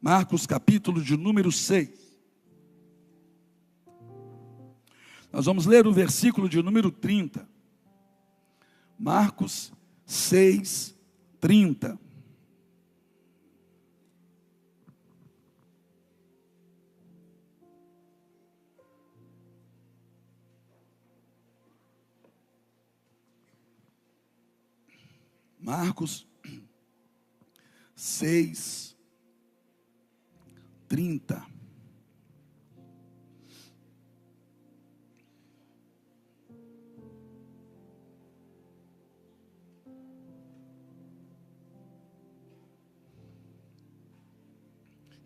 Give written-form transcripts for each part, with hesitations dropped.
Marcos capítulo de número 6. Nós vamos ler o versículo de número 30. Marcos 6, 30. Marcos 6, 30.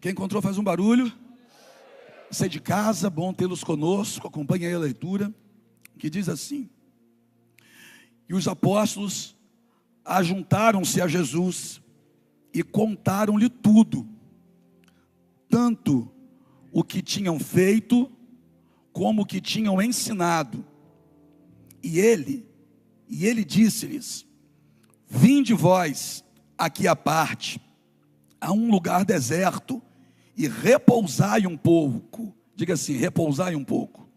Quem encontrou faz um barulho. Você de casa, bom tê-los conosco. Acompanhe aí a leitura, que diz assim: e os apóstolos ajuntaram-se a Jesus e contaram-lhe tudo, tanto o que tinham feito como o que tinham ensinado. E ele disse-lhes: vinde vós aqui à parte, a um lugar deserto, e repousai um pouco. Diga assim: repousai um pouco.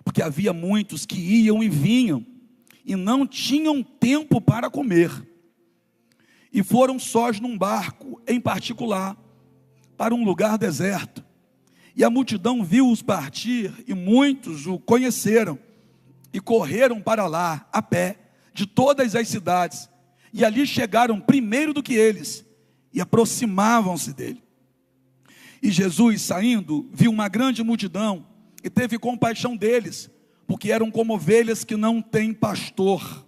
Porque havia muitos que iam e vinham, e não tinham tempo para comer. E foram sós num barco, em particular, para um lugar deserto. E a multidão viu-os partir, e muitos o conheceram, e correram para lá, a pé, de todas as cidades. E ali chegaram primeiro do que eles, e aproximavam-se dele. E Jesus, saindo, viu uma grande multidão, e teve compaixão deles, porque eram como ovelhas que não têm pastor.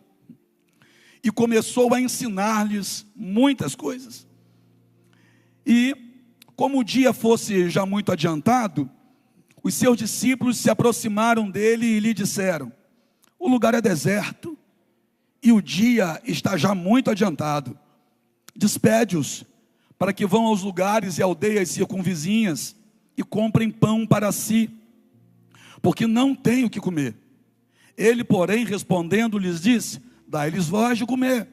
E começou a ensinar-lhes muitas coisas. E, como o dia fosse já muito adiantado, os seus discípulos se aproximaram dele e lhe disseram: o lugar é deserto, e o dia está já muito adiantado. Despede-os, para que vão aos lugares e aldeias circunvizinhas, e comprem pão para si, porque não têm o que comer. Ele, porém, respondendo, lhes disse: dai-lhes vós de comer.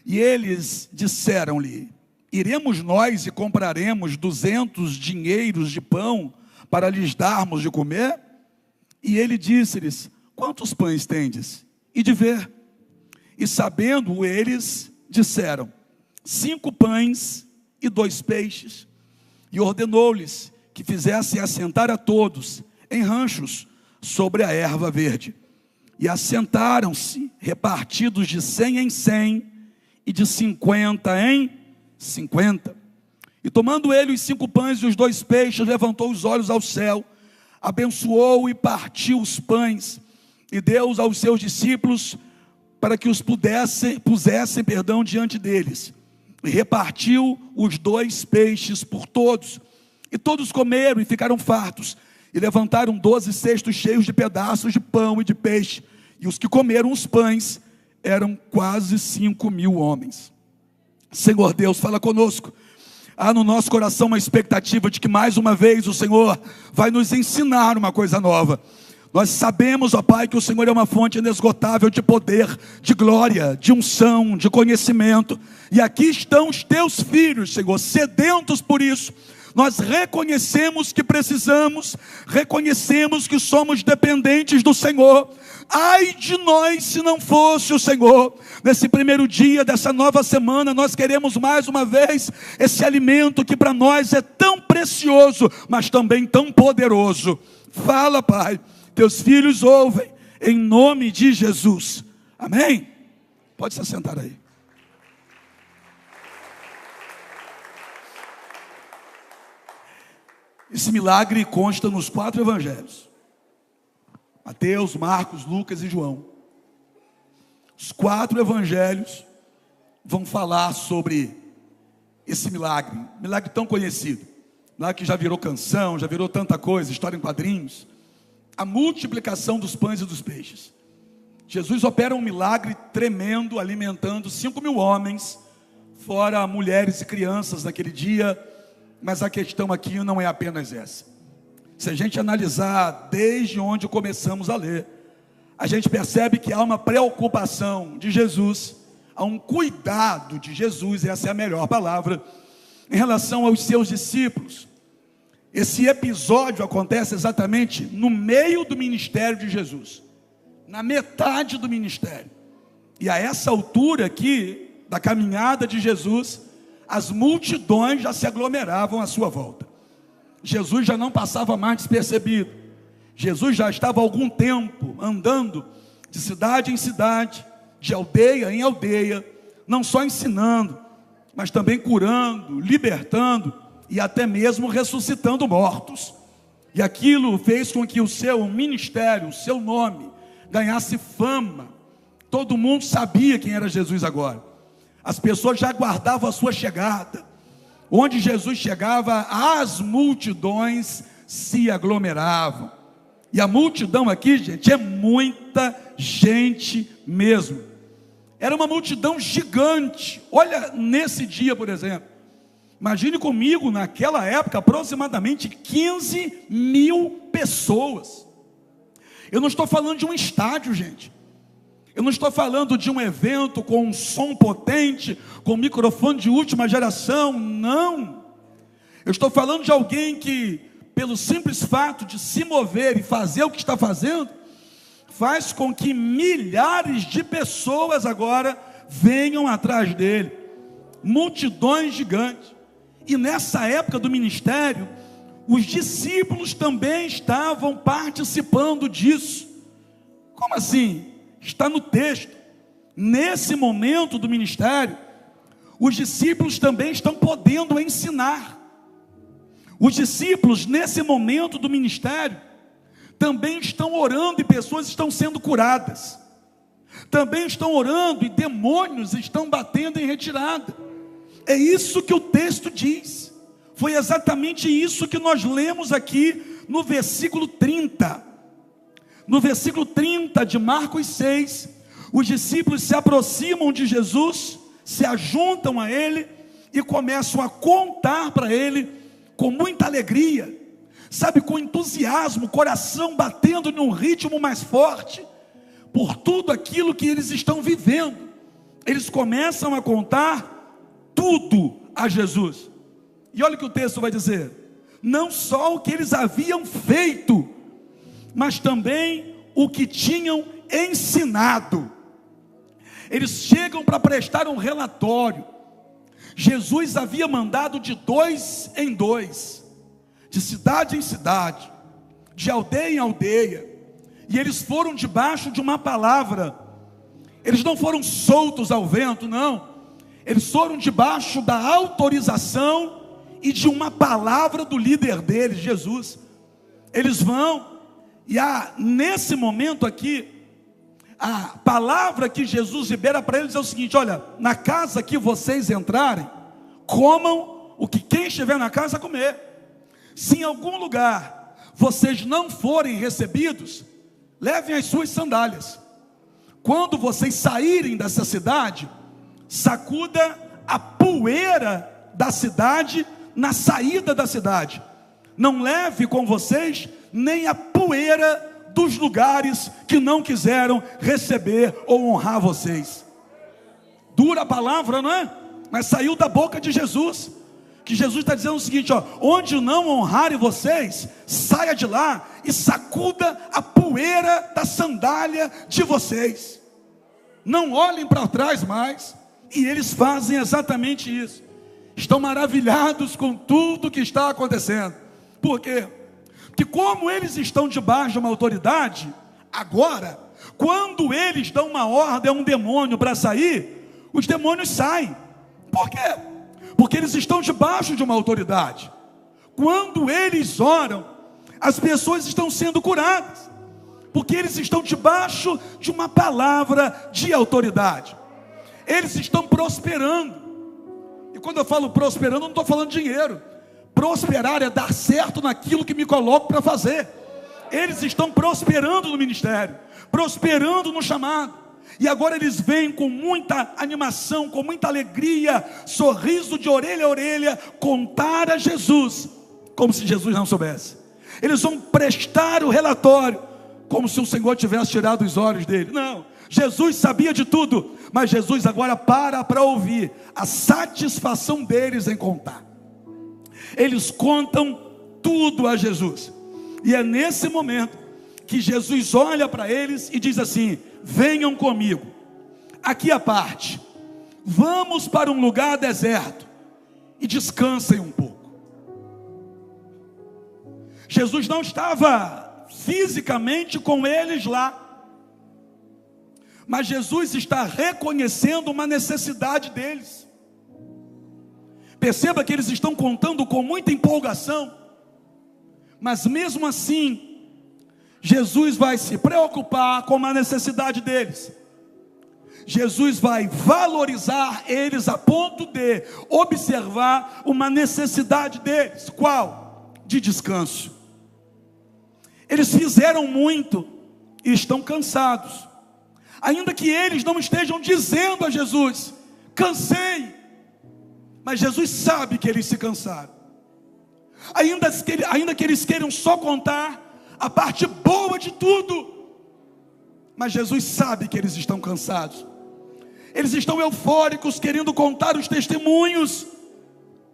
E eles disseram-lhe: iremos nós e compraremos 200 dinheiros de pão para lhes darmos de comer? E ele disse-lhes: quantos pães tendes? E de ver. E sabendo eles, disseram: 5 pães e 2 peixes. E ordenou-lhes que fizessem assentar a todos em ranchos sobre a erva verde. E assentaram-se, repartidos de 100 em 100 e de 50 em 50. E tomando ele os 5 pães e os 2 peixes, levantou os olhos ao céu, abençoou e partiu os pães, e deu-os aos seus discípulos, para que os pusessem diante deles. E repartiu os 2 peixes por todos. E todos comeram e ficaram fartos. E levantaram 12 cestos cheios de pedaços de pão e de peixe. E os que comeram os pães eram quase 5.000 homens. Senhor Deus, fala conosco. Há no nosso coração uma expectativa de que mais uma vez o Senhor vai nos ensinar uma coisa nova. Nós sabemos, ó Pai, que o Senhor é uma fonte inesgotável de poder, de glória, de unção, de conhecimento. E aqui estão os teus filhos, Senhor, sedentos por isso. Nós reconhecemos que precisamos, reconhecemos que somos dependentes do Senhor. Ai de nós se não fosse o Senhor. Nesse primeiro dia dessa nova semana, nós queremos mais uma vez esse alimento que para nós é tão precioso, mas também tão poderoso. Fala, Pai. Teus filhos ouvem, em nome de Jesus. Amém? Pode se assentar aí. Esse milagre consta nos 4 evangelhos: Mateus, Marcos, Lucas e João. Os 4 evangelhos vão falar sobre esse milagre, milagre tão conhecido, milagre que já virou canção, já virou tanta coisa, história em quadrinhos. A multiplicação dos pães e dos peixes. Jesus opera um milagre tremendo, alimentando 5.000 homens, fora mulheres e crianças naquele dia. Mas a questão aqui não é apenas essa. Se a gente analisar desde onde começamos a ler, a gente percebe que há uma preocupação de Jesus, há um cuidado de Jesus, essa é a melhor palavra, em relação aos seus discípulos. Esse episódio acontece exatamente no meio do ministério de Jesus, na metade do ministério. E a essa altura aqui, da caminhada de Jesus, as multidões já se aglomeravam à sua volta. Jesus já não passava mais despercebido. Jesus já estava há algum tempo andando de cidade em cidade, de aldeia em aldeia, não só ensinando, mas também curando, libertando e até mesmo ressuscitando mortos. E aquilo fez com que o seu ministério, o seu nome, ganhasse fama. Todo mundo sabia quem era Jesus agora. As pessoas já aguardavam a sua chegada. Onde Jesus chegava, as multidões se aglomeravam. E a multidão aqui, gente, é muita gente mesmo. Era uma multidão gigante. Olha, nesse dia, por exemplo, imagine comigo, naquela época, aproximadamente 15 mil pessoas. Eu não estou falando de um estádio, gente. Eu não estou falando de um evento com um som potente, com microfone de última geração, não. Eu estou falando de alguém que, pelo simples fato de se mover e fazer o que está fazendo, faz com que milhares de pessoas agora venham atrás dele. Multidões gigantes. E nessa época do ministério, os discípulos também estavam participando disso. Como assim? Está no texto. Nesse momento do ministério, os discípulos também estão podendo ensinar. Os discípulos, nesse momento do ministério, também estão orando e pessoas estão sendo curadas. Também estão orando e demônios estão batendo em retirada. É isso que o texto diz. Foi exatamente isso que nós lemos aqui no versículo 30. No versículo 30 de Marcos 6, os discípulos se aproximam de Jesus, se ajuntam a ele e começam a contar para ele com muita alegria, sabe, com entusiasmo, coração batendo num ritmo mais forte, por tudo aquilo que eles estão vivendo. Eles começam a contar tudo a Jesus. E olha o que o texto vai dizer: não só o que eles haviam feito, mas também o que tinham ensinado. Eles chegam para prestar um relatório. Jesus havia mandado de 2 em 2, de cidade em cidade, de aldeia em aldeia, e eles foram debaixo de uma palavra. Eles não foram soltos ao vento, não. Eles foram debaixo da autorização e de uma palavra do líder deles, Jesus. Eles vão, e nesse momento aqui, a palavra que Jesus libera para eles é o seguinte: olha, na casa que vocês entrarem, comam o que quem estiver na casa comer. Se em algum lugar vocês não forem recebidos, levem as suas sandálias. Quando vocês saírem dessa cidade, sacuda a poeira da cidade na saída da cidade. Não leve com vocês nem a poeira dos lugares que não quiseram receber ou honrar vocês. Dura a palavra, não é? Mas saiu da boca de Jesus. Que Jesus está dizendo o seguinte: ó, onde não honrarem vocês, saia de lá e sacuda a poeira da sandália de vocês. Não olhem para trás mais. E eles fazem exatamente isso. Estão maravilhados com tudo que está acontecendo. Por quê? Porque como eles estão debaixo de uma autoridade, agora, quando eles dão uma ordem a um demônio para sair, os demônios saem. Por quê? Porque eles estão debaixo de uma autoridade. Quando eles oram, as pessoas estão sendo curadas, porque eles estão debaixo de uma palavra de autoridade. Eles estão prosperando. E quando eu falo prosperando, eu não estou falando de dinheiro. Prosperar é dar certo naquilo que me coloco para fazer. Eles estão prosperando no ministério, prosperando no chamado. E agora eles vêm com muita animação, com muita alegria, sorriso de orelha a orelha, contar a Jesus, como se Jesus não soubesse. Eles vão prestar o relatório, como se o Senhor tivesse tirado os olhos dele. Não, Jesus sabia de tudo, mas Jesus agora para ouvir a satisfação deles em contar. Eles contam tudo a Jesus. E é nesse momento que Jesus olha para eles e diz assim: venham comigo, aqui à parte, vamos para um lugar deserto e descansem um pouco. Jesus não estava fisicamente com eles lá, mas Jesus está reconhecendo uma necessidade deles. Perceba que eles estão contando com muita empolgação, mas mesmo assim, Jesus vai se preocupar com a necessidade deles. Jesus vai valorizar eles a ponto de observar uma necessidade deles. Qual? De descanso. Eles fizeram muito e estão cansados. Ainda que eles não estejam dizendo a Jesus: cansei. Mas Jesus sabe que eles se cansaram. Ainda que eles queiram só contar a parte boa de tudo, mas Jesus sabe que eles estão cansados. Eles estão eufóricos, querendo contar os testemunhos,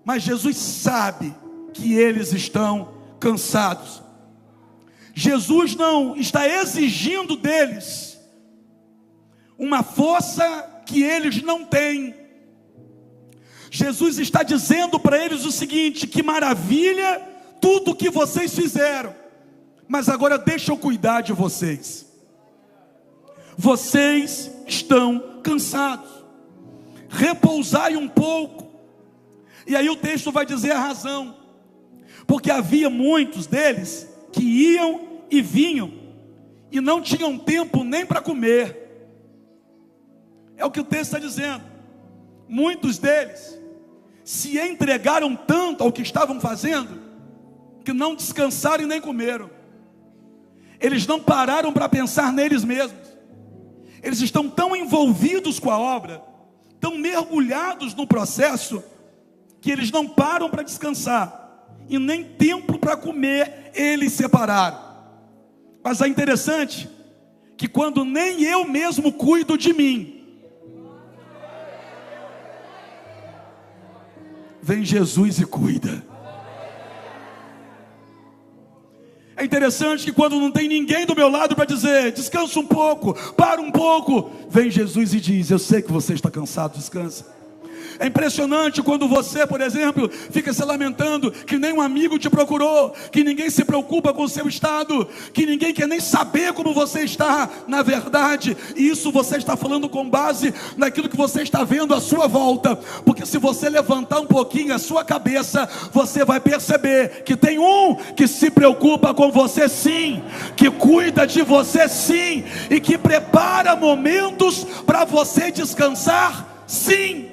mas Jesus sabe que eles estão cansados. Jesus não está exigindo deles uma força que eles não têm. Jesus está dizendo para eles o seguinte: que maravilha tudo que vocês fizeram, mas agora deixa eu cuidar de vocês. Vocês estão cansados, repousai um pouco. E aí o texto vai dizer a razão, porque havia muitos deles que iam e vinham e não tinham tempo nem para comer. É o que o texto está dizendo. Muitos deles se entregaram tanto ao que estavam fazendo, que não descansaram e nem comeram. Eles não pararam para pensar neles mesmos. Eles estão tão envolvidos com a obra, tão mergulhados no processo, que eles não param para descansar, e nem tempo para comer eles separaram. Mas é interessante que quando nem eu mesmo cuido de mim, vem Jesus e cuida. É interessante que quando não tem ninguém do meu lado para dizer: descansa um pouco, para um pouco, vem Jesus e diz: eu sei que você está cansado, descansa. É impressionante quando você, por exemplo, fica se lamentando que nem um amigo te procurou, que ninguém se preocupa com o seu estado, que ninguém quer nem saber como você está. Na verdade, isso você está falando com base naquilo que você está vendo à sua volta, porque se você levantar um pouquinho a sua cabeça, você vai perceber que tem um que se preocupa com você sim, que cuida de você sim, e que prepara momentos para você descansar sim.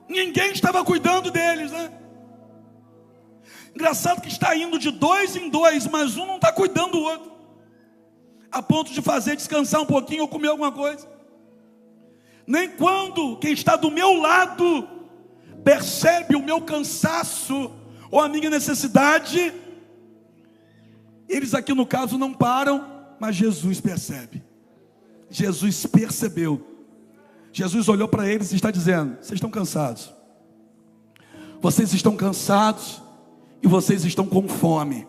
Ninguém estava cuidando deles, né? Engraçado que está indo de 2 em 2, mas um não está cuidando do outro, a ponto de fazer descansar um pouquinho ou comer alguma coisa. Nem quando quem está do meu lado percebe o meu cansaço ou a minha necessidade, eles aqui no caso não param, mas Jesus percebe. Jesus percebeu. Jesus olhou para eles e está dizendo: vocês estão cansados. Vocês estão cansados e vocês estão com fome.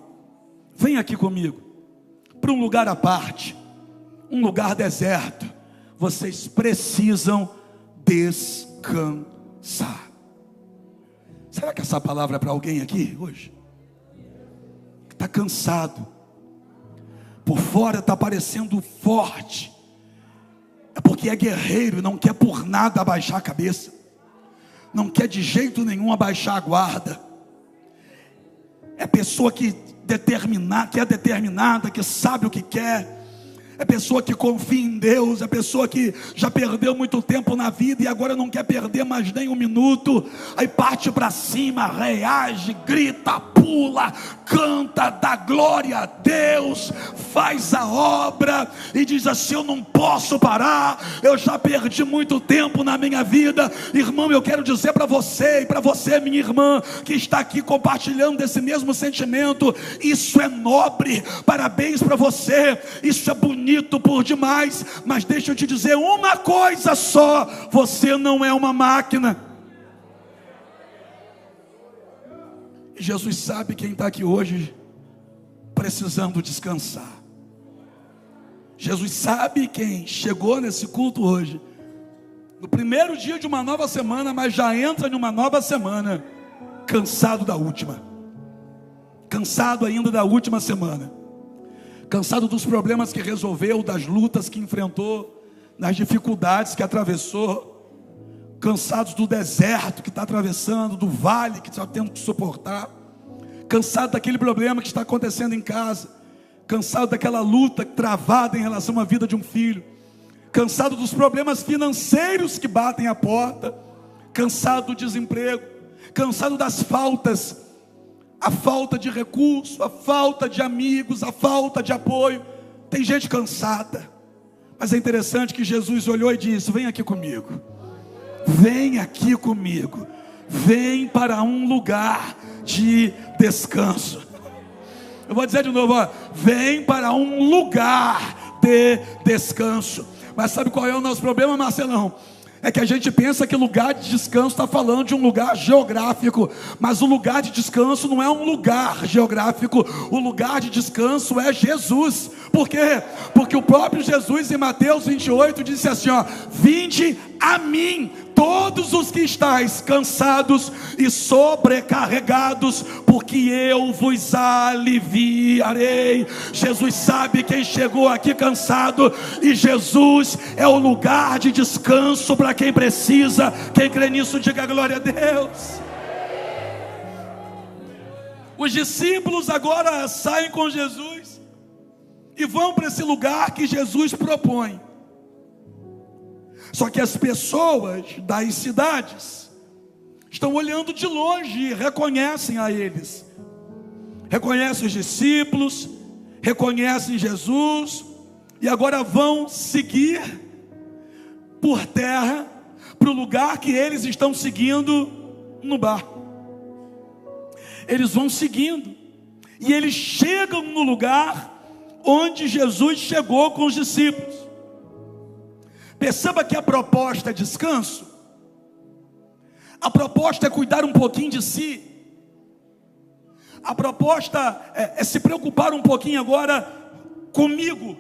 Vem aqui comigo para um lugar à parte, um lugar deserto. Vocês precisam descansar. Será que essa palavra é para alguém aqui hoje? Que está cansado, por fora está parecendo forte, é porque é guerreiro e não quer por nada abaixar a cabeça, não quer de jeito nenhum abaixar a guarda. É pessoa que é determinada, que sabe o que quer. É pessoa que confia em Deus. É pessoa que já perdeu muito tempo na vida e agora não quer perder mais nem um minuto. Aí parte para cima, reage, grita, pula, canta, dá glória a Deus, faz a obra e diz assim: eu não posso parar, eu já perdi muito tempo na minha vida. Irmão, eu quero dizer para você e para você, minha irmã, que está aqui compartilhando desse mesmo sentimento: isso é nobre, parabéns para você, isso é bonito por demais. Mas deixa eu te dizer uma coisa só: você não é uma máquina. E Jesus sabe quem está aqui hoje precisando descansar. Jesus sabe quem chegou nesse culto hoje, no primeiro dia de uma nova semana, mas já entra numa nova semana cansado da última, cansado ainda da última semana, cansado dos problemas que resolveu, das lutas que enfrentou, das dificuldades que atravessou, cansados do deserto que está atravessando, do vale que está tendo que suportar, cansado daquele problema que está acontecendo em casa, cansado daquela luta travada em relação à vida de um filho, cansado dos problemas financeiros que batem a porta, cansado do desemprego, cansado das faltas, a falta de recurso, a falta de amigos, a falta de apoio. Tem gente cansada, mas é interessante que Jesus olhou e disse: vem aqui comigo, vem aqui comigo, vem para um lugar de descanso. Eu vou dizer de novo, ó, vem para um lugar de descanso. Mas sabe qual é o nosso problema, Marcelão? É que a gente pensa que lugar de descanso está falando de um lugar geográfico, mas o lugar de descanso não é um lugar geográfico, o lugar de descanso é Jesus. Por quê? Porque o próprio Jesus em Mateus 28 disse assim, ó: vinde a mim todos os que estáis cansados e sobrecarregados, porque eu vos aliviarei. Jesus sabe quem chegou aqui cansado, e Jesus é o lugar de descanso para quem precisa. Quem crê nisso, diga glória a Deus. Os discípulos agora saem com Jesus e vão para esse lugar que Jesus propõe. Só que as pessoas das cidades estão olhando de longe e reconhecem a eles, reconhecem os discípulos, reconhecem Jesus, e agora vão seguir por terra para o lugar que eles estão seguindo no barco. Eles vão seguindo e eles chegam no lugar onde Jesus chegou com os discípulos. Perceba que a proposta é descanso, a proposta é cuidar um pouquinho de si, a proposta é se preocupar um pouquinho agora comigo,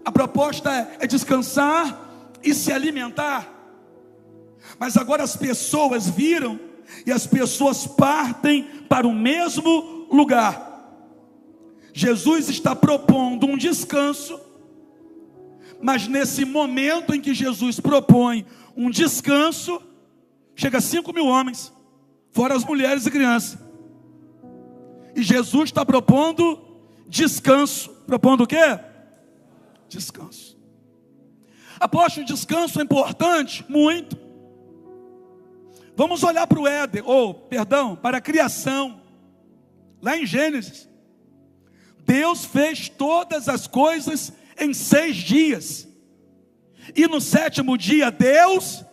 a proposta é descansar e se alimentar. Mas agora as pessoas viram e as pessoas partem para o mesmo lugar. Jesus está propondo um descanso, mas nesse momento em que Jesus propõe um descanso, chega 5.000 homens, fora as mulheres e crianças. E Jesus está propondo descanso. Propondo o quê? Descanso. Apóstolo, descanso é importante? Muito. Vamos olhar para o Éden, para a criação. Lá em Gênesis, Deus fez todas as coisas em 6 dias, e no 7º dia Deus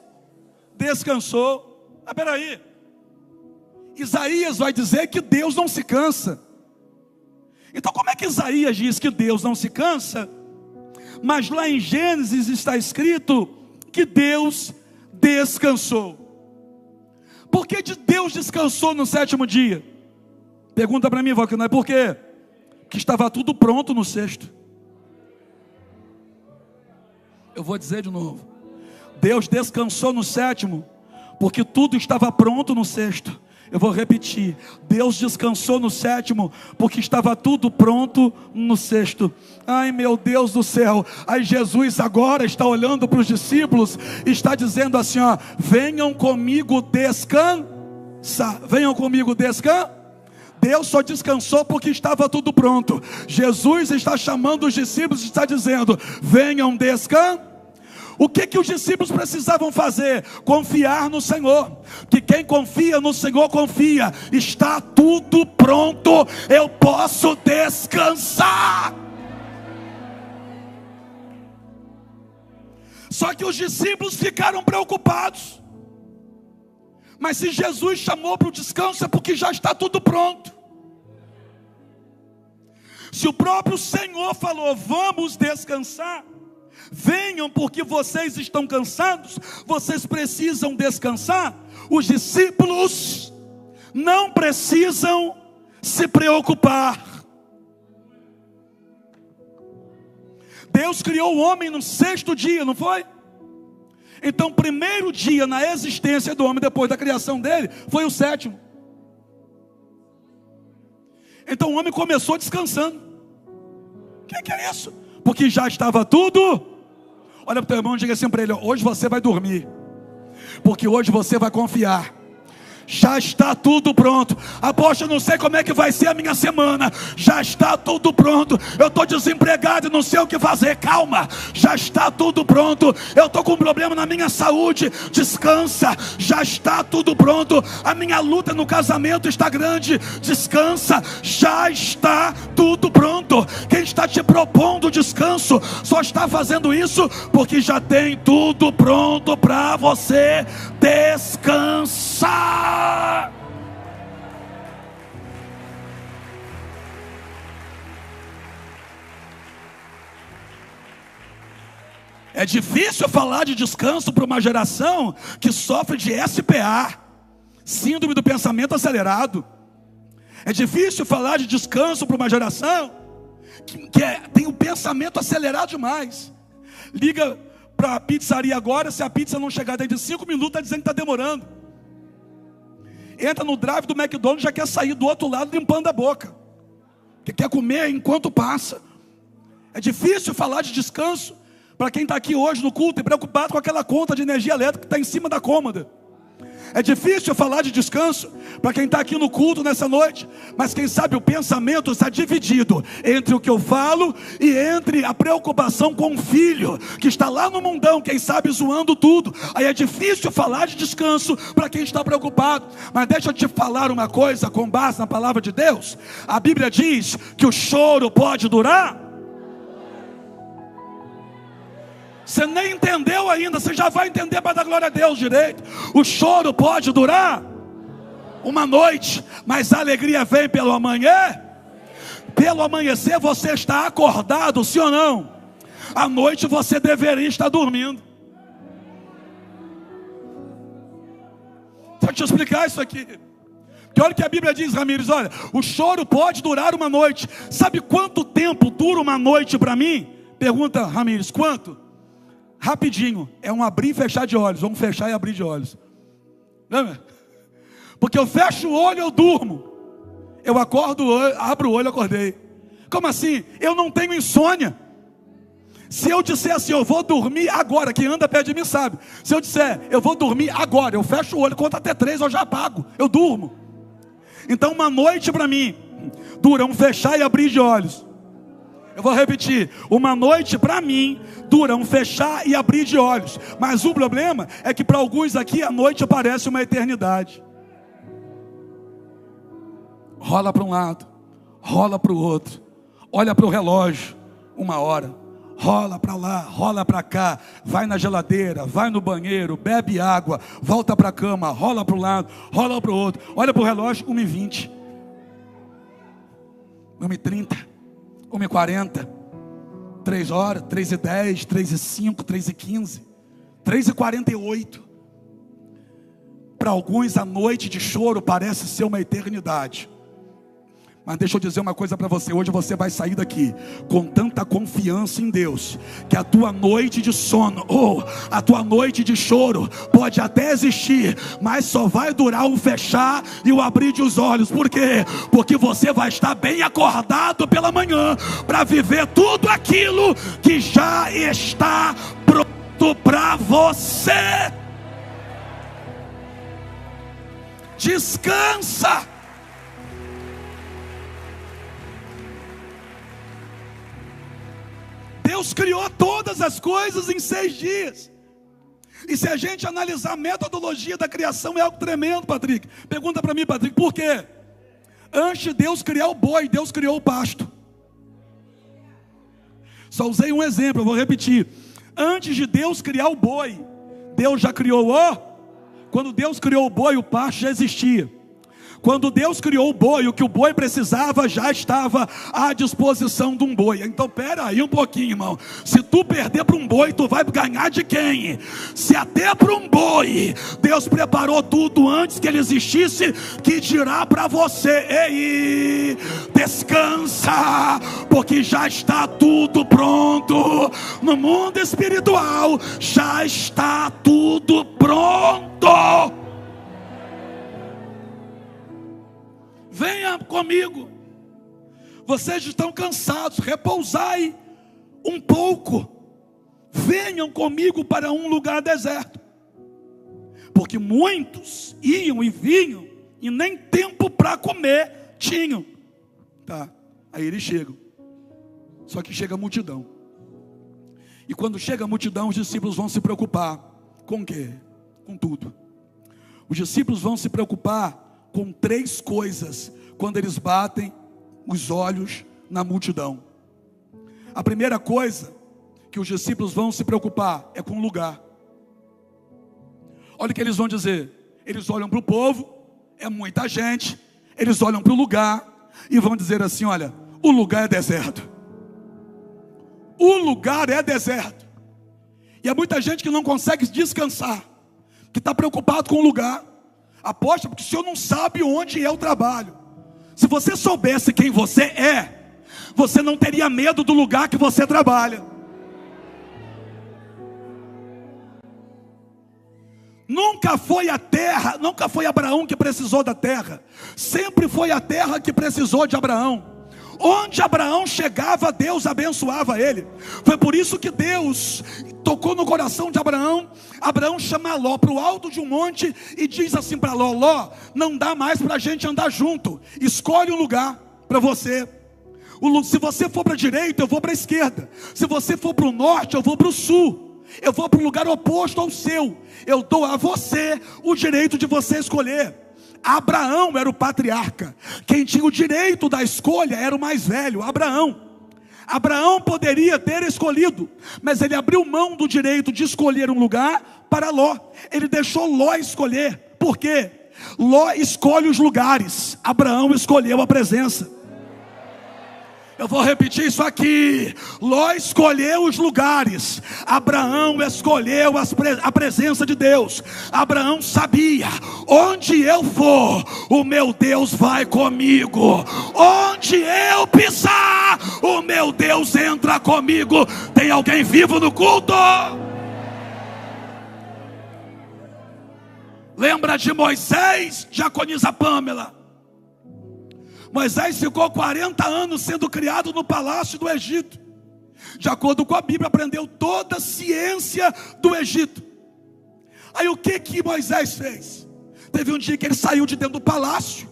descansou. Peraí, Isaías vai dizer que Deus não se cansa. Então como é que Isaías diz que Deus não se cansa, mas lá em Gênesis está escrito que Deus descansou? Por que Deus descansou no 7º dia? Pergunta para mim, Valquinai, por quê? Porque estava tudo pronto no 6º. Eu vou dizer de novo: Deus descansou no 7º, porque tudo estava pronto no 6º. Eu vou repetir: Deus descansou no 7º, porque estava tudo pronto no 6º. Ai, meu Deus do céu. Aí Jesus agora está olhando para os discípulos e está dizendo assim, ó: venham comigo descansar. Venham comigo descansar. Deus só descansou porque estava tudo pronto. Jesus está chamando os discípulos e está dizendo: venham descansar. O que os discípulos precisavam fazer? Confiar no Senhor. Que quem confia no Senhor confia. Está tudo pronto, eu posso descansar. Só que os discípulos ficaram preocupados. Mas se Jesus chamou para o descanso, é porque já está tudo pronto. Se o próprio Senhor falou: vamos descansar, venham porque vocês estão cansados, vocês precisam descansar, os discípulos não precisam se preocupar. Deus criou o homem no 6º dia, não foi? Então o primeiro dia na existência do homem, depois da criação dele, foi o 7º. Então o homem começou descansando. O que é isso? Porque já estava tudo. Olha para o teu irmão e diga assim para ele: hoje você vai dormir, porque hoje você vai confiar. Já está tudo pronto. Apóstolo, eu não sei como é que vai ser a minha semana. Já está tudo pronto. Eu estou desempregado e não sei o que fazer. Calma, já está tudo pronto. Eu estou com um problema na minha saúde. Descansa, já está tudo pronto. A minha luta no casamento está grande. Descansa, já está tudo pronto. Quem está te propondo descanso só está fazendo isso porque já tem tudo pronto para você descansar. É difícil falar de descanso para uma geração que sofre de SPA, síndrome do pensamento acelerado. É difícil falar de descanso para uma geração que tem o pensamento acelerado demais. Liga para a pizzaria agora, se a pizza não chegar dentro de 5 minutos, está dizendo que está demorando. Entra no drive do McDonald's, já quer sair do outro lado limpando a boca, que quer comer enquanto passa. É difícil falar de descanso para quem está aqui hoje no culto e preocupado com aquela conta de energia elétrica que está em cima da cômoda. É difícil falar de descanso para quem está aqui no culto nessa noite, mas quem sabe o pensamento está dividido entre o que eu falo e entre a preocupação com o filho que está lá no mundão, quem sabe zoando tudo. Aí é difícil falar de descanso para quem está preocupado. Mas deixa eu te falar uma coisa com base na palavra de Deus. A Bíblia diz que o choro pode durar. Você nem entendeu ainda, você já vai entender para dar glória a Deus direito. O choro pode durar uma noite, mas a alegria vem pelo amanhã. Pelo amanhecer você está acordado, sim ou não? À noite você deveria estar dormindo. Deixa eu te explicar isso aqui. Porque olha o que a Bíblia diz, Ramires, olha, o choro pode durar uma noite. Sabe quanto tempo dura uma noite para mim? Pergunta, Ramires, quanto? Rapidinho, é um abrir e fechar de olhos, um fechar e abrir de olhos. Lembra? Porque eu fecho o olho, eu durmo. Eu acordo, abro o olho, acordei. Como assim? Eu não tenho insônia. Se eu disser assim, eu vou dormir agora, quem anda perto de mim sabe. Se eu disser, eu vou dormir agora, eu fecho o olho, conto até 3, eu já apago, eu durmo. Então uma noite para mim dura um fechar e abrir de olhos. Eu vou repetir, uma noite para mim dura um fechar e abrir de olhos. Mas o problema é que para alguns aqui a noite parece uma eternidade. Rola para um lado, rola para o outro, olha para o relógio, 1 hora, rola para lá, rola para cá, vai na geladeira, vai no banheiro, bebe água, volta para a cama, rola para um lado, rola para o outro, olha para o relógio, 1h20, 1h30, 1h40, 3 horas, 3h10, 3h05, 3h15, 3h48. Para alguns a noite de choro parece ser uma eternidade. Mas deixa eu dizer uma coisa para você, hoje você vai sair daqui com tanta confiança em Deus, que a tua noite de sono, ou a tua noite de choro, pode até existir, mas só vai durar o fechar e o abrir de os olhos. Por quê? Porque você vai estar bem acordado pela manhã, para viver tudo aquilo que já está pronto para você. Descansa. Deus criou todas as coisas em 6 dias. E se a gente analisar a metodologia da criação, é algo tremendo, Patrick. Pergunta para mim, Patrick, por quê? Antes de Deus criar o boi, Deus criou o pasto. Só usei um exemplo, eu vou repetir. Antes de Deus criar o boi, Deus já criou o... Quando Deus criou o boi, o pasto já existia. Quando Deus criou o boi, o que o boi precisava já estava à disposição de um boi. Então pera aí um pouquinho, irmão. Se tu perder para um boi, tu vai ganhar de quem? Se até para um boi Deus preparou tudo antes que ele existisse, que dirá para você: ei, descansa, porque já está tudo pronto. No mundo espiritual já está tudo pronto. Venha comigo. Vocês estão cansados, repousai um pouco. Venham comigo para um lugar deserto. Porque muitos iam e vinham e nem tempo para comer tinham. Tá, aí eles chegam. Só que chega a multidão. E quando chega a multidão, os discípulos vão se preocupar com o quê? Com tudo. Os discípulos vão se preocupar com 3 coisas quando eles batem os olhos na multidão. A primeira coisa que os discípulos vão se preocupar é com o lugar. Olha o que eles vão dizer. Eles olham para o povo, é muita gente. Eles olham para o lugar e vão dizer assim: olha, o lugar é deserto. O lugar é deserto. E há muita gente que não consegue descansar, que está preocupado com o lugar. Aposta, porque o senhor não sabe onde é o trabalho. Se você soubesse quem você é, você não teria medo do lugar que você trabalha. Nunca foi a terra, nunca foi Abraão que precisou da terra. Sempre foi a terra que precisou de Abraão. Onde Abraão chegava, Deus abençoava ele. Foi por isso que Deus tocou no coração de Abraão. Abraão chama Ló para o alto de um monte e diz assim para Ló: Ló, não dá mais para a gente andar junto. Escolhe um lugar para você. Se você for para a direita, eu vou para a esquerda. Se você for para o norte, eu vou para o sul. Eu vou para o lugar oposto ao seu. Eu dou a você o direito de você escolher. Abraão era o patriarca. Quem tinha o direito da escolha era o mais velho, Abraão. Abraão poderia ter escolhido, mas ele abriu mão do direito de escolher um lugar para Ló. Ele deixou Ló escolher. Por quê? Ló escolhe os lugares, Abraão escolheu a presença. Eu vou repetir isso aqui. Ló escolheu os lugares, Abraão escolheu a presença de Deus. Abraão sabia: onde eu for, o meu Deus vai comigo. Onde eu pisar, o meu Deus entra comigo. Tem alguém vivo no culto? Lembra de Moisés, diaconisa Pâmela? Moisés ficou 40 anos sendo criado no palácio do Egito. De acordo com a Bíblia, aprendeu toda a ciência do Egito. Aí o que Moisés fez? Teve um dia que ele saiu de dentro do palácio,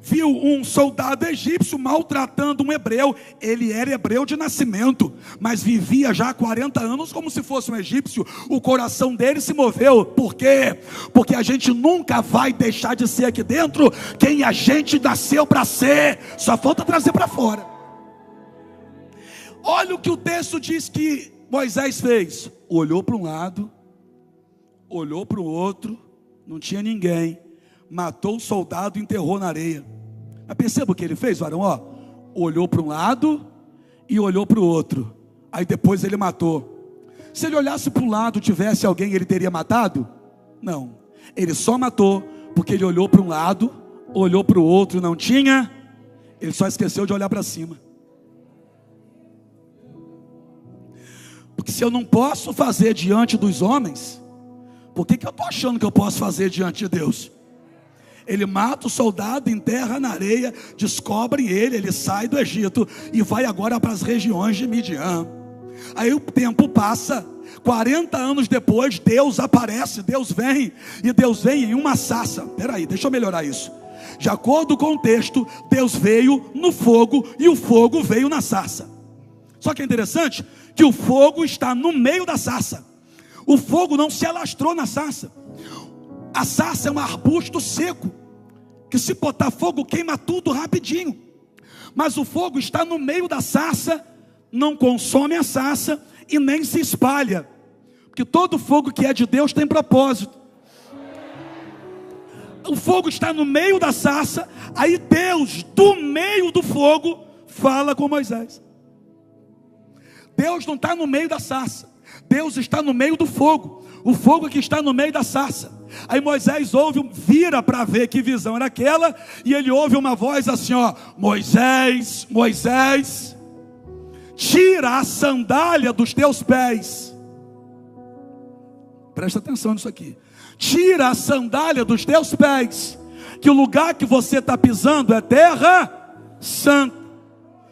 viu um soldado egípcio maltratando um hebreu. Ele era hebreu de nascimento, mas vivia já há 40 anos como se fosse um egípcio. O coração dele se moveu. Por quê? Porque a gente nunca vai deixar de ser aqui dentro quem a gente nasceu para ser. Só falta trazer para fora. Olha o que o texto diz que Moisés fez. Olhou para um lado, olhou para o outro, não tinha ninguém. Matou o soldado e enterrou na areia. Mas perceba o que ele fez, varão, ó. Olhou para um lado e olhou para o outro. Aí depois ele matou. Se ele olhasse para o lado, tivesse alguém, ele teria matado? Não. Ele só matou porque ele olhou para um lado, olhou para o outro, não tinha. Ele só esqueceu de olhar para cima. Porque se eu não posso fazer diante dos homens, por que eu estou achando que eu posso fazer diante de Deus? Ele mata o soldado, enterra na areia, descobrem ele sai do Egito e vai agora para as regiões de Midian. Aí o tempo passa, 40 anos depois, Deus aparece, Deus vem, e Deus vem em uma sarça. Peraí, deixa eu melhorar isso. De acordo com o texto, Deus veio no fogo e o fogo veio na sarça. Só que é interessante que o fogo está no meio da sarça. O fogo não se alastrou na sarça. A sarça é um arbusto seco, que se botar fogo queima tudo rapidinho. Mas o fogo está no meio da sarça, não consome a sarça e nem se espalha. Porque todo fogo que é de Deus tem propósito. o fogo está no meio da sarça. Aí Deus, do meio do fogo, fala com Moisés. Deus não está no meio da sarça, Deus está no meio do fogo. O fogo que está no meio da sarça. Aí Moisés vira para ver que visão era aquela, e ele ouve uma voz assim, ó: Moisés, Moisés, tira a sandália dos teus pés. Presta atenção nisso aqui. Tira a sandália dos teus pés, que o lugar que você está pisando é terra santa.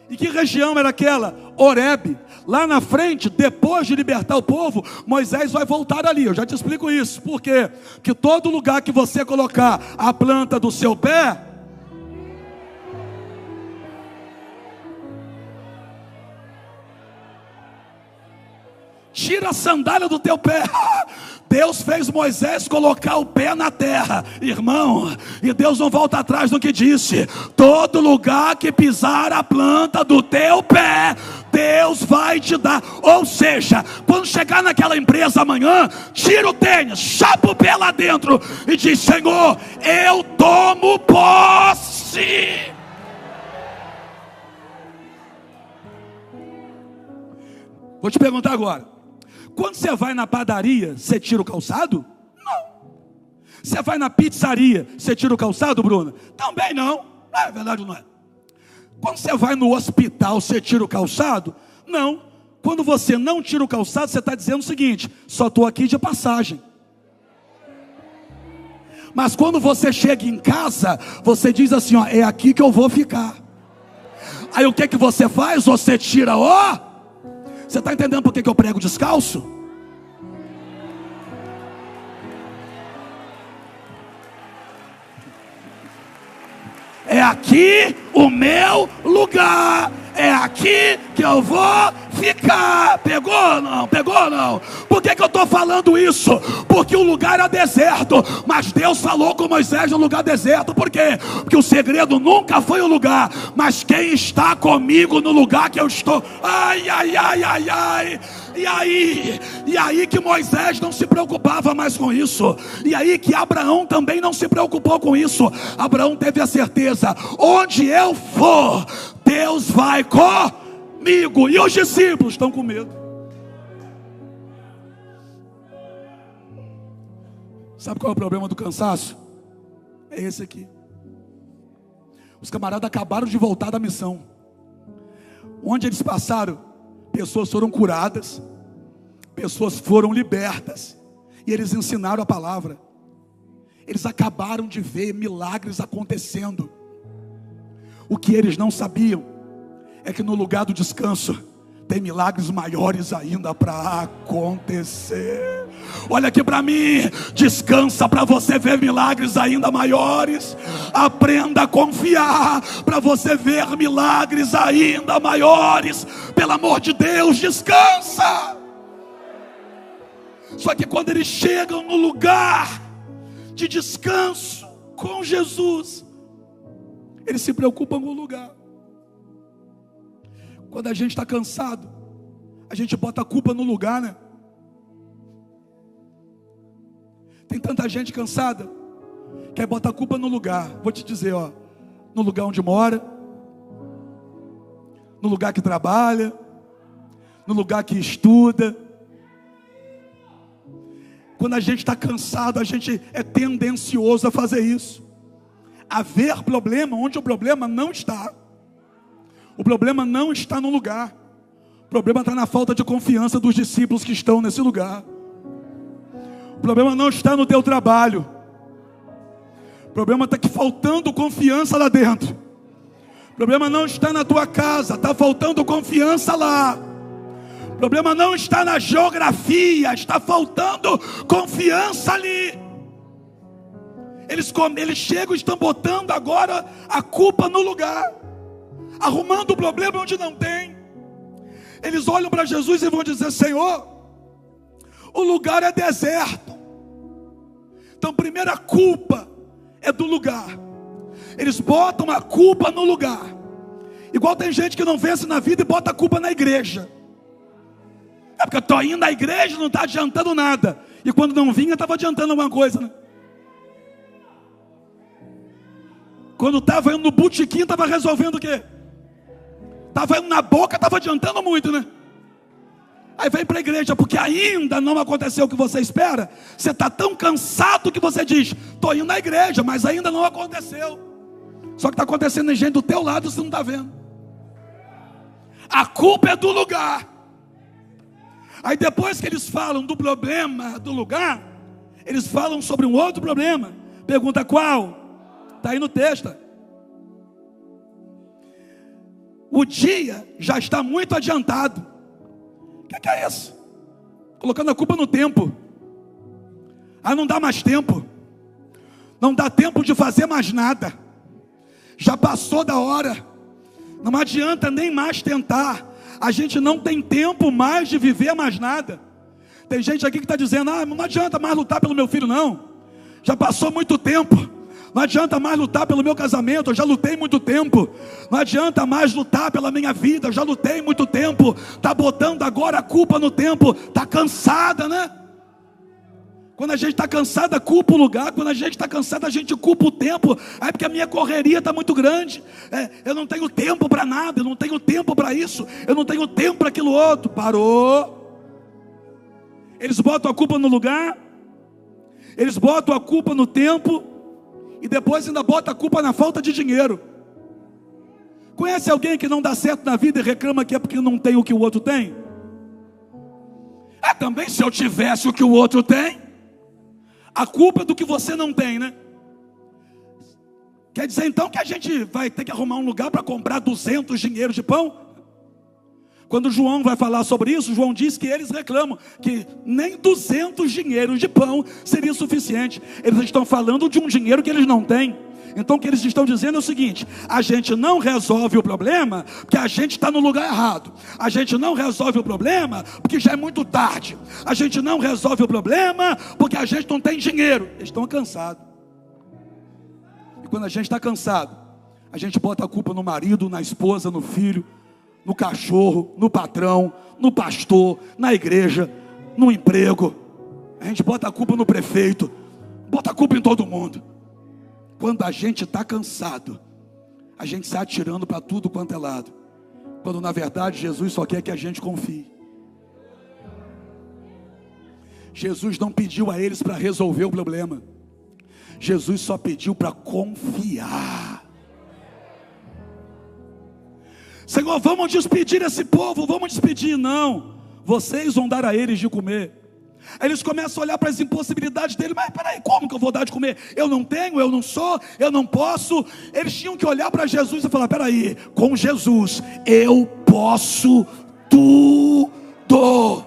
E que região era aquela? Horebe. Lá na frente, depois de libertar o povo, Moisés vai voltar ali. Eu já te explico isso. Por quê? Porque todo lugar que você colocar a planta do seu pé, tira a sandália do teu pé. Deus fez Moisés colocar o pé na terra, irmão, e Deus não volta atrás no que disse: todo lugar que pisar a planta do teu pé, Deus vai te dar. Ou seja, quando chegar naquela empresa amanhã, tira o tênis, chapa o pé lá dentro e diz: Senhor, eu tomo posse. Vou te perguntar agora: quando você vai na padaria, você tira o calçado? Não. Você vai na pizzaria, você tira o calçado, Bruna? Também não. Não é verdade ou não é? Quando você vai no hospital, você tira o calçado? Não. Quando você não tira o calçado, você está dizendo o seguinte: só estou aqui de passagem. Mas quando você chega em casa, você diz assim, ó: é aqui que eu vou ficar. Aí o que que você faz? Você tira, ó. Você está entendendo por que eu prego descalço? É aqui o meu lugar. É aqui que eu vou ficar. Pegou ou não? Pegou ou não? Por que eu estou falando isso? Porque o lugar é deserto, mas Deus falou com Moisés no lugar deserto. Por quê? Porque o segredo nunca foi o lugar, mas quem está comigo no lugar que eu estou. Ai, ai, ai, ai, ai. E aí que Moisés não se preocupava mais com isso. E aí que Abraão também não se preocupou com isso. Abraão teve a certeza: onde eu for, Deus vai comigo. E os discípulos estão com medo. Sabe qual é o problema do cansaço? É esse aqui. Os camaradas acabaram de voltar da missão. Onde eles passaram, pessoas foram curadas, pessoas foram libertas, e eles ensinaram a palavra. Eles acabaram de ver milagres acontecendo. O que eles não sabiam é que no lugar do descanso tem milagres maiores ainda para acontecer. Olha aqui para mim, descansa para você ver milagres ainda maiores. Aprenda a confiar para você ver milagres ainda maiores. Pelo amor de Deus, descansa. Só que quando eles chegam no lugar de descanso com Jesus, eles se preocupam com o lugar. Quando a gente está cansado, a gente bota a culpa no lugar, né? Tem tanta gente cansada que aí bota a culpa no lugar. Vou te dizer, ó, no lugar onde mora, no lugar que trabalha, no lugar que estuda. Quando a gente está cansado, a gente é tendencioso a fazer isso, a ver problema onde o problema não está. O problema não está no lugar. O problema está na falta de confiança dos discípulos que estão nesse lugar. O problema não está no teu trabalho. O problema está que faltando confiança lá dentro. O problema não está na tua casa, está faltando confiança lá. O problema não está na geografia, está faltando confiança ali. Eles chegam e estão botando agora a culpa no lugar, arrumando o problema onde não tem. Eles olham para Jesus e vão dizer: Senhor, o lugar é deserto. Então, primeira culpa é do lugar. Eles botam a culpa no lugar. Igual tem gente que não vence na vida e bota a culpa na igreja. É porque eu estou indo à igreja, não está adiantando nada. E quando não vinha, estava adiantando alguma coisa, né? Quando estava indo no botequim, estava resolvendo o quê? Estava indo na boca, estava adiantando muito, né? Aí vem para a igreja, porque ainda não aconteceu o que você espera. Você está tão cansado que você diz: estou indo na igreja, mas ainda não aconteceu. Só que está acontecendo em gente do teu lado, você não está vendo. A culpa é do lugar. Aí depois que eles falam do problema do lugar, eles falam sobre um outro problema. Pergunta qual? Está aí no texto. O dia já está muito adiantado. O que é isso? Colocando a culpa no tempo. Ah, não dá mais tempo. Não dá tempo de fazer mais nada. Já passou da hora. Não adianta nem mais tentar. A gente não tem tempo mais de viver mais nada. Tem gente aqui que está dizendo: ah, não adianta mais lutar pelo meu filho não. Já passou muito tempo. Não adianta mais lutar pelo meu casamento, eu já lutei muito tempo. Não adianta mais lutar pela minha vida, eu já lutei muito tempo. Está botando agora a culpa no tempo. Está cansada, né? Quando a gente está cansada, culpa o lugar. Quando a gente está cansada, a gente culpa o tempo. É porque a minha correria está muito grande. Eu não tenho tempo para nada, eu não tenho tempo para isso, eu não tenho tempo para aquilo outro. Parou. Eles botam a culpa no lugar, eles botam a culpa no tempo, e depois ainda bota a culpa na falta de dinheiro. Conhece alguém que não dá certo na vida e reclama que é porque não tem o que o outro tem? Também se eu tivesse o que o outro tem. A culpa é do que você não tem, né? Quer dizer então que a gente vai ter que arrumar um lugar para comprar 200 dinheiros de pão? Quando João vai falar sobre isso, João diz que eles reclamam que nem 200 dinheiros de pão seria suficiente. Eles estão falando de um dinheiro que eles não têm. Então o que eles estão dizendo é o seguinte: a gente não resolve o problema porque a gente está no lugar errado. A gente não resolve o problema porque já é muito tarde. A gente não resolve o problema porque a gente não tem dinheiro. Eles estão cansados. E quando a gente está cansado, a gente bota a culpa no marido, na esposa, no filho, no cachorro, no patrão, no pastor, na igreja, no emprego. A gente bota a culpa no prefeito, bota a culpa em todo mundo. Quando a gente está cansado, a gente sai atirando para tudo quanto é lado, quando na verdade Jesus só quer que a gente confie. Jesus não pediu a eles para resolver o problema. Jesus só pediu para confiar. Senhor, vamos despedir esse povo, vamos despedir. Não, vocês vão dar a eles de comer. Aí eles começam a olhar para as impossibilidades dele. Mas peraí, como que eu vou dar de comer? Eu não tenho, eu não sou, eu não posso. Eles tinham que olhar para Jesus e falar: peraí, com Jesus eu posso tudo.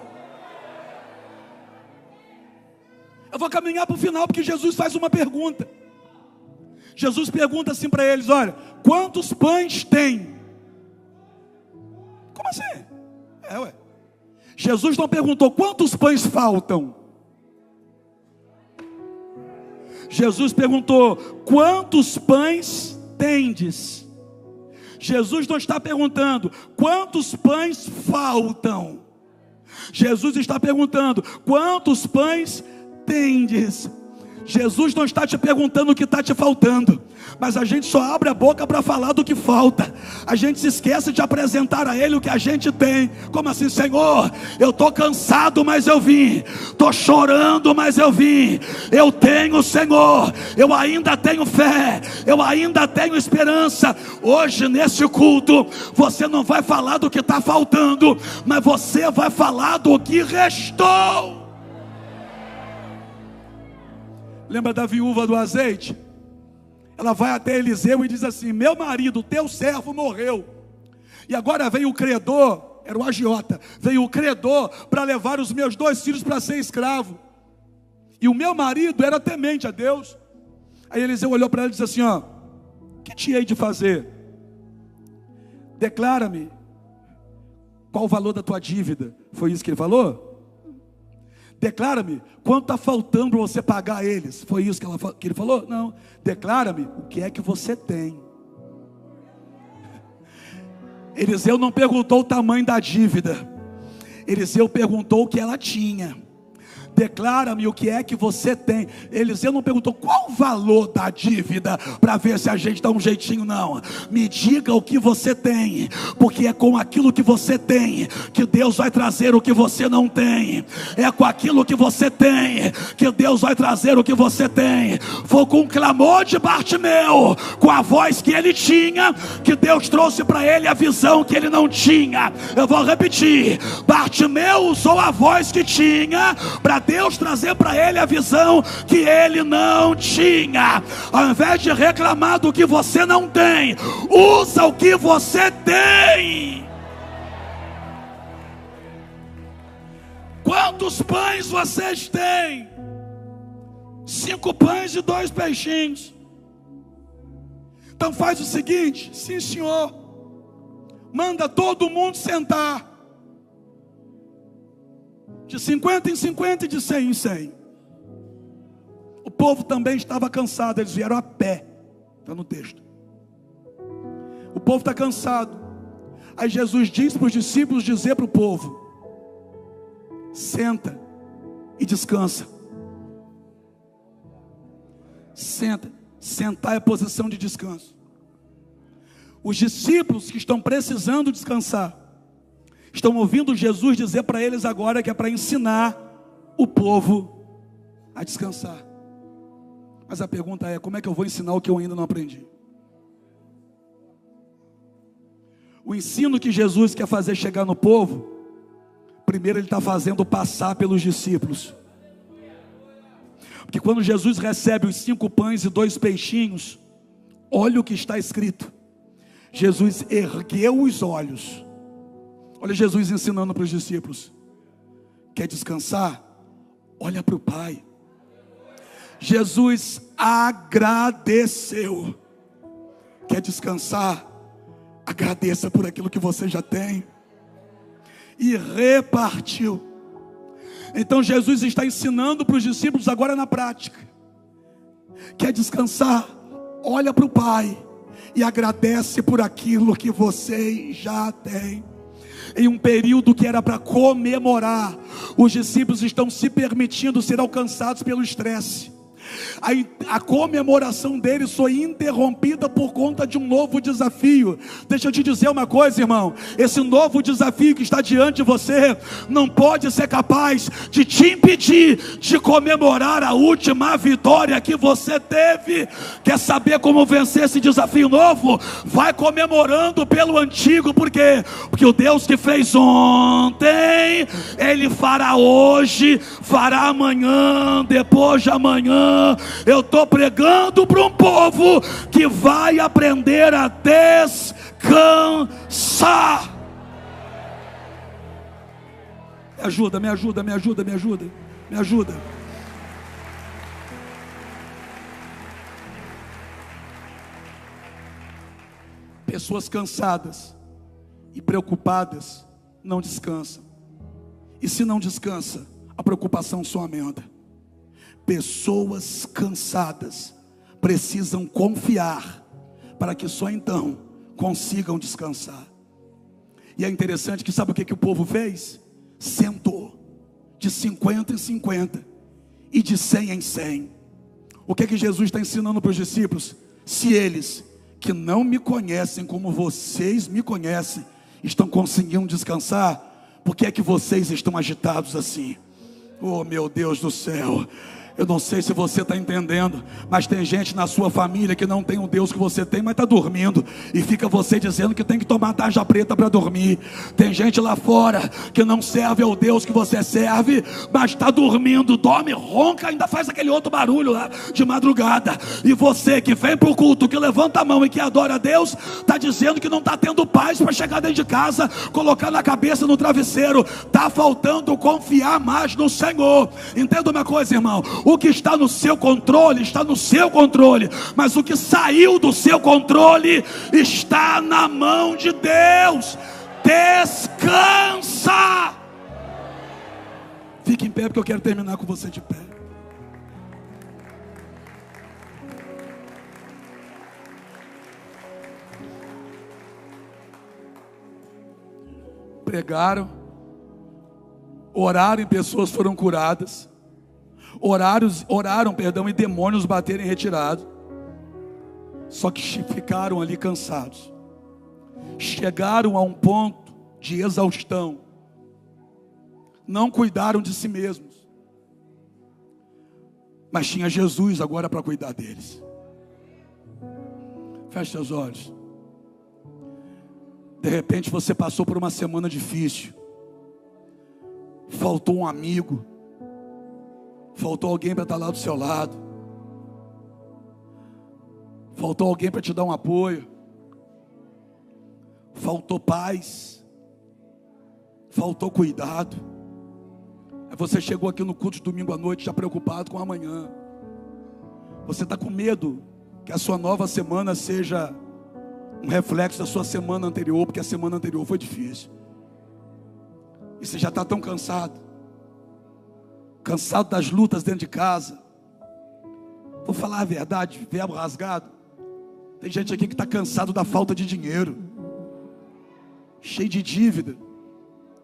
Eu vou caminhar para o final, porque Jesus faz uma pergunta. Jesus pergunta assim para eles: olha, quantos pães tem? Como assim? Jesus não perguntou quantos pães faltam. Jesus perguntou: quantos pães tendes? Jesus não está perguntando quantos pães faltam. Jesus está perguntando: quantos pães tendes? Jesus não está te perguntando o que está te faltando, mas a gente só abre a boca para falar do que falta. A gente se esquece de apresentar a Ele o que a gente tem. Como assim? Senhor, eu estou cansado, mas eu vim. Estou chorando, mas eu vim. Eu tenho, Senhor, eu ainda tenho fé, eu ainda tenho esperança. Hoje nesse culto, você não vai falar do que está faltando, mas você vai falar do que restou. Lembra da viúva do azeite? Ela vai até Eliseu e diz assim: meu marido, teu servo morreu, e agora veio o credor, era o agiota, veio o credor para levar os meus 2 filhos para ser escravo, e o meu marido era temente a Deus. Aí Eliseu olhou para ela e disse assim: ó, que te hei de fazer? Declara-me qual o valor da tua dívida. Foi isso que ele falou? Declara-me quanto está faltando para você pagar a eles. Foi isso que ele falou? Não. Declara-me o que é que você tem. Eliseu não perguntou o tamanho da dívida. Eliseu perguntou o que ela tinha. declara-me o que é que você tem. Eliseu não perguntou qual o valor da dívida, para ver se a gente dá um jeitinho, não. Me diga o que você tem, porque é com aquilo que você tem que Deus vai trazer o que você não tem. É com aquilo que você tem que Deus vai trazer o que você tem. Foi com o clamor de Bartimeu, com a voz que ele tinha, que Deus trouxe para ele a visão que ele não tinha. Eu vou repetir: Bartimeu usou a voz que tinha para Deus trazer para ele a visão que ele não tinha. Ao invés de reclamar do que você não tem, usa o que você tem. Quantos pães vocês têm? 5 pães e 2 peixinhos. Então faz o seguinte: sim, senhor, manda todo mundo sentar, de 50 em 50 e de 100 em 100. O povo também estava cansado, eles vieram a pé, está no texto. O povo está cansado. Aí Jesus diz para os discípulos dizer para o povo: senta e descansa. Senta. Sentar é posição de descanso. Os discípulos que estão precisando descansar estão ouvindo Jesus dizer para eles agora que é para ensinar o povo a descansar. Mas a pergunta é: como é que eu vou ensinar o que eu ainda não aprendi? O ensino que Jesus quer fazer chegar no povo, primeiro ele está fazendo passar pelos discípulos. Porque quando Jesus recebe os 5 pães e 2 peixinhos, olha o que está escrito. Jesus ergueu os olhos. Olha Jesus ensinando para os discípulos: quer descansar? Olha para o Pai. Jesus agradeceu. Quer descansar? Agradeça por aquilo que você já tem. E repartiu. Então Jesus está ensinando para os discípulos agora na prática. Quer descansar? Olha para o Pai e agradece por aquilo que você já tem. Em um período que era para comemorar, os discípulos estão se permitindo ser alcançados pelo estresse. A comemoração deles foi interrompida por conta de um novo desafio. Deixa eu te dizer uma coisa, irmão: esse novo desafio que está diante de você não pode ser capaz de te impedir de comemorar a última vitória que você teve. Quer saber como vencer esse desafio novo? Vai comemorando pelo antigo. Por quê? Porque o Deus que fez ontem, Ele fará hoje, fará amanhã, depois de amanhã. Eu estou pregando para um povo que vai aprender a descansar. Me ajuda, me ajuda, me ajuda, me ajuda, me ajuda. Pessoas cansadas e preocupadas não descansam. E se não descansa, a preocupação só aumenta. Pessoas cansadas precisam confiar, para que só então consigam descansar. E é interessante que sabe o que o povo fez? Sentou de 50 em 50 e de 100 em 100. O que Jesus está ensinando para os discípulos? Se eles, que não me conhecem como vocês me conhecem, estão conseguindo descansar, por que é que vocês estão agitados assim? Oh, meu Deus do céu! Eu não sei se você está entendendo, mas tem gente na sua família que não tem o Deus que você tem, mas está dormindo. E fica você dizendo que tem que tomar tarja preta para dormir. Tem gente lá fora que não serve ao Deus que você serve, mas está dormindo, dorme, ronca, ainda faz aquele outro barulho lá de madrugada. E você que vem para o culto, que levanta a mão e que adora a Deus, está dizendo que não está tendo paz para chegar dentro de casa, colocar na cabeça no travesseiro. Está faltando confiar mais no Senhor. Entenda uma coisa, irmão: o que está no seu controle, está no seu controle. Mas o que saiu do seu controle está na mão de Deus. Descansa. Fique em pé, porque eu quero terminar com você de pé. Pregaram, oraram e pessoas foram curadas. Oraram, e demônios bateram em retirado. Só que ficaram ali cansados. Chegaram a um ponto de exaustão. Não cuidaram de si mesmos. Mas tinha Jesus agora para cuidar deles. Feche seus olhos. De repente você passou por uma semana difícil. Faltou um amigo. Faltou alguém para estar lá do seu lado. Faltou alguém para te dar um apoio. Faltou paz. Faltou cuidado. Aí você chegou aqui no culto de domingo à noite já preocupado com amanhã. Você está com medo que a sua nova semana seja um reflexo da sua semana anterior, porque a semana anterior foi difícil. E você já está tão cansado. Cansado das lutas dentro de casa. Vou falar a verdade, verbo rasgado. Tem gente aqui que está cansado da falta de dinheiro. Cheio de dívida.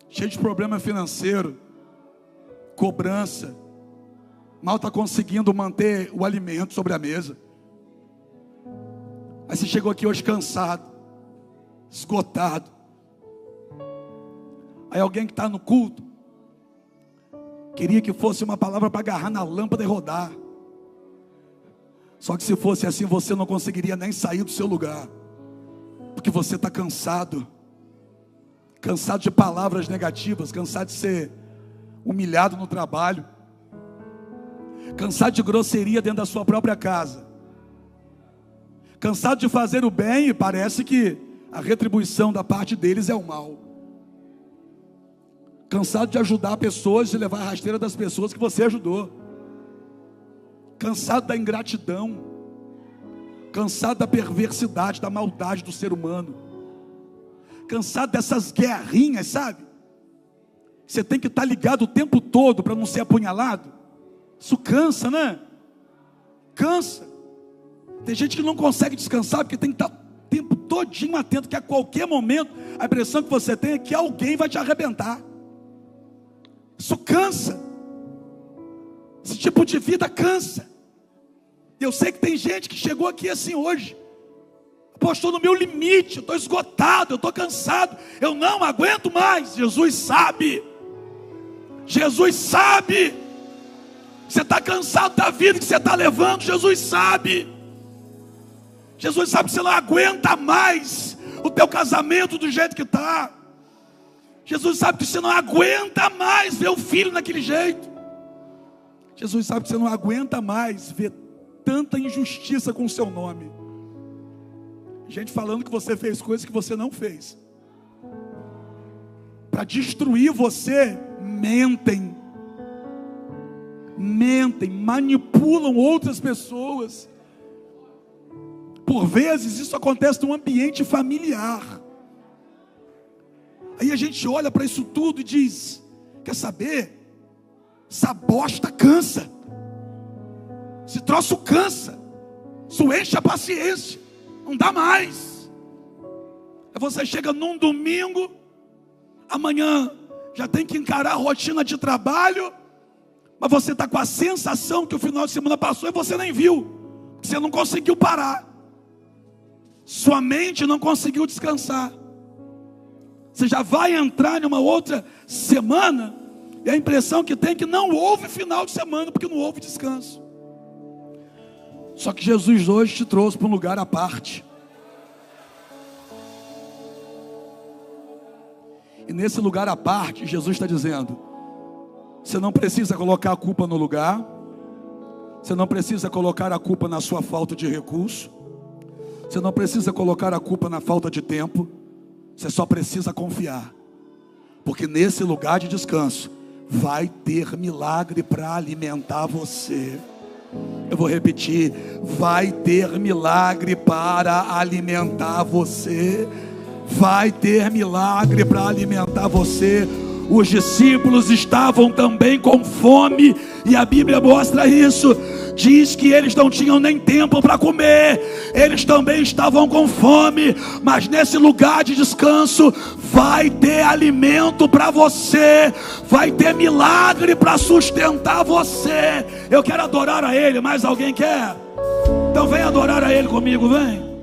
Cheio de problema financeiro. Cobrança. Mal está conseguindo manter o alimento sobre a mesa. Aí você chegou aqui hoje cansado, esgotado. Aí alguém que está no culto queria que fosse uma palavra para agarrar na lâmpada e rodar. Só que se fosse assim, você não conseguiria nem sair do seu lugar, porque você está cansado. Cansado de palavras negativas, cansado de ser humilhado no trabalho, cansado de grosseria dentro da sua própria casa, cansado de fazer o bem e parece que a retribuição da parte deles é o mal. Cansado de ajudar pessoas, de levar a rasteira das pessoas que você ajudou. Cansado da ingratidão. Cansado da perversidade, da maldade do ser humano. Cansado dessas guerrinhas, sabe? Você tem que estar ligado o tempo todo para não ser apunhalado. Isso cansa, né? Cansa. Tem gente que não consegue descansar porque tem que estar o tempo todinho atento, que a qualquer momento a impressão que você tem é que alguém vai te arrebentar. Isso cansa. Esse tipo de vida cansa. Eu sei que tem gente que chegou aqui assim hoje. Pô, estou no meu limite, eu estou esgotado, eu estou cansado, eu não aguento mais. Jesus sabe. Jesus sabe. Você está cansado da vida que você está levando. Jesus sabe. Jesus sabe que você não aguenta mais o teu casamento do jeito que está. Jesus sabe que você não aguenta mais ver o filho daquele jeito. Jesus sabe que você não aguenta mais ver tanta injustiça com o seu nome. Gente falando que você fez coisas que você não fez. Para destruir você, mentem. Mentem, manipulam outras pessoas. Por vezes isso acontece num ambiente familiar. Aí a gente olha para isso tudo e diz: quer saber? Essa bosta cansa. Esse troço cansa. Isso enche a paciência. Não dá mais. Aí você chega num domingo, amanhã já tem que encarar a rotina de trabalho, mas você está com a sensação que o final de semana passou e você nem viu. Você não conseguiu parar. Sua mente não conseguiu descansar. Você já vai entrar em uma outra semana e a impressão que tem é que não houve final de semana, porque não houve descanso. Só que Jesus hoje te trouxe para um lugar à parte. E nesse lugar à parte, Jesus está dizendo: você não precisa colocar a culpa no lugar. Você não precisa colocar a culpa na sua falta de recurso. Você não precisa colocar a culpa na falta de tempo. Você só precisa confiar. Porque nesse lugar de descanso vai ter milagre para alimentar você. Eu vou repetir: vai ter milagre para alimentar você. Vai ter milagre para alimentar você. Os discípulos estavam também com fome, e a Bíblia mostra isso. diz que eles não tinham nem tempo para comer, eles também estavam com fome, mas nesse lugar de descanso vai ter alimento para você, vai ter milagre para sustentar você. Eu quero adorar a Ele, mais alguém quer? Então vem adorar a Ele comigo, vem.